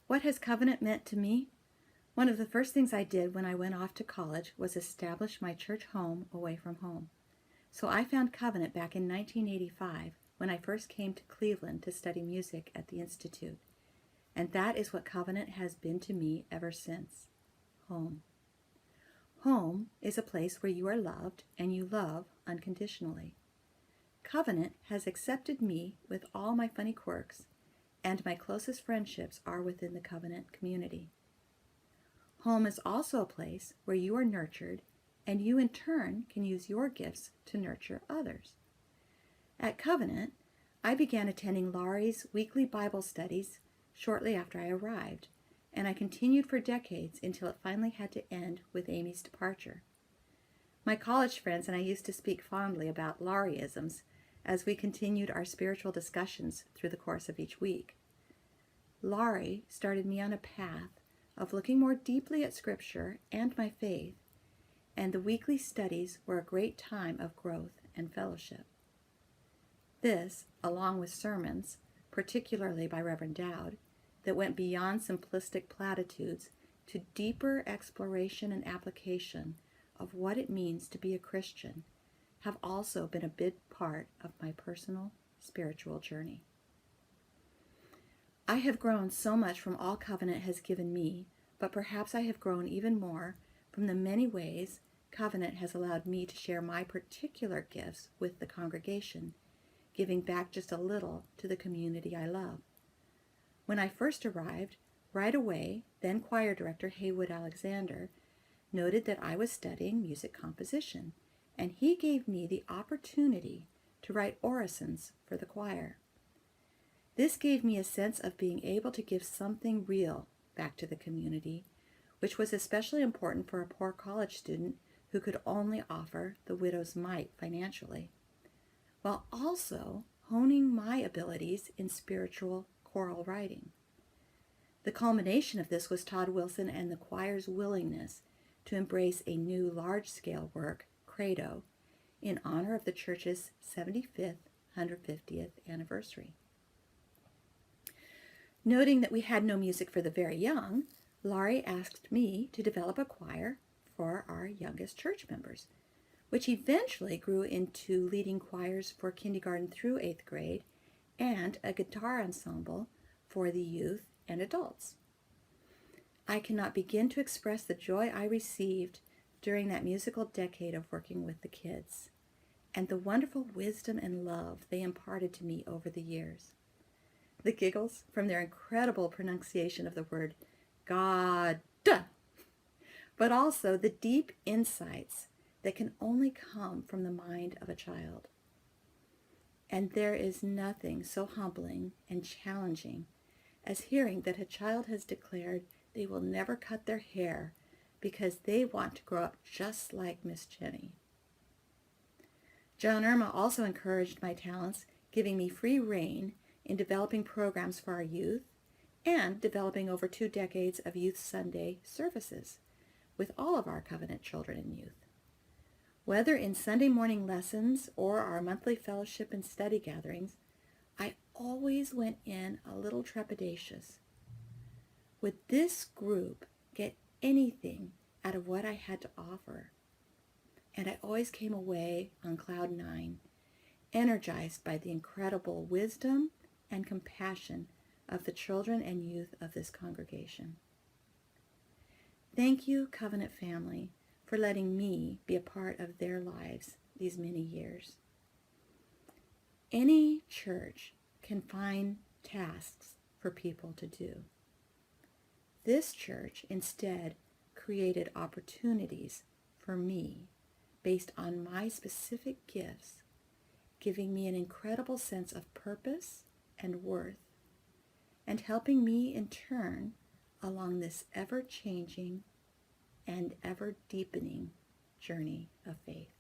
What has covenant meant to me? One of the first things I did when I went off to college was establish my church home away from home. So I found Covenant back in 1985 when I first came to Cleveland to study music at the Institute. And that is what Covenant has been to me ever since. Home. Home is a place where you are loved and you love unconditionally. Covenant has accepted me with all my funny quirks, and my closest friendships are within the Covenant community. Home is also a place where you are nurtured, and you in turn can use your gifts to nurture others. At Covenant, I began attending Laurie's weekly Bible studies shortly after I arrived, and I continued for decades until it finally had to end with Amy's departure. My college friends and I used to speak fondly about Laurieisms as we continued our spiritual discussions through the course of each week. Laurie started me on a path of looking more deeply at Scripture and my faith, and the weekly studies were a great time of growth and fellowship. This, along with sermons, particularly by Reverend Dowd, that went beyond simplistic platitudes to deeper exploration and application of what it means to be a Christian, have also been a big part of my personal spiritual journey. I have grown so much from all Covenant has given me, but perhaps I have grown even more from the many ways Covenant has allowed me to share my particular gifts with the congregation, giving back just a little to the community I love. When I first arrived, right away, then choir director Haywood Alexander noted that I was studying music composition, and he gave me the opportunity to write orisons for the choir. This gave me a sense of being able to give something real back to the community, which was especially important for a poor college student who could only offer the widow's mite financially, while also honing my abilities in spiritual choral writing. The culmination of this was Todd Wilson and the choir's willingness to embrace a new large-scale work, Credo, in honor of the church's 75th, 150th anniversary. Noting that we had no music for the very young, Laurie asked me to develop a choir for our youngest church members, which eventually grew into leading choirs for kindergarten through 8th grade and a guitar ensemble for the youth and adults. I cannot begin to express the joy I received during that musical decade of working with the kids, and the wonderful wisdom and love they imparted to me over the years. The giggles from their incredible pronunciation of the word God, but also the deep insights that can only come from the mind of a child. And there is nothing so humbling and challenging as hearing that a child has declared they will never cut their hair because they want to grow up just like Miss Jenny. Joan Irma also encouraged my talents, giving me free rein in developing programs for our youth and developing over 2 decades of Youth Sunday services with all of our Covenant children and youth. Whether in Sunday morning lessons or our monthly fellowship and study gatherings, I always went in a little trepidatious. Would this group get anything out of what I had to offer? And I always came away on cloud 9, energized by the incredible wisdom and compassion of the children and youth of this congregation. Thank you, Covenant family, for letting me be a part of their lives these many years. Any church can find tasks for people to do. This church instead created opportunities for me based on my specific gifts, giving me an incredible sense of purpose and worth, and helping me in turn along this ever-changing and ever-deepening journey of faith.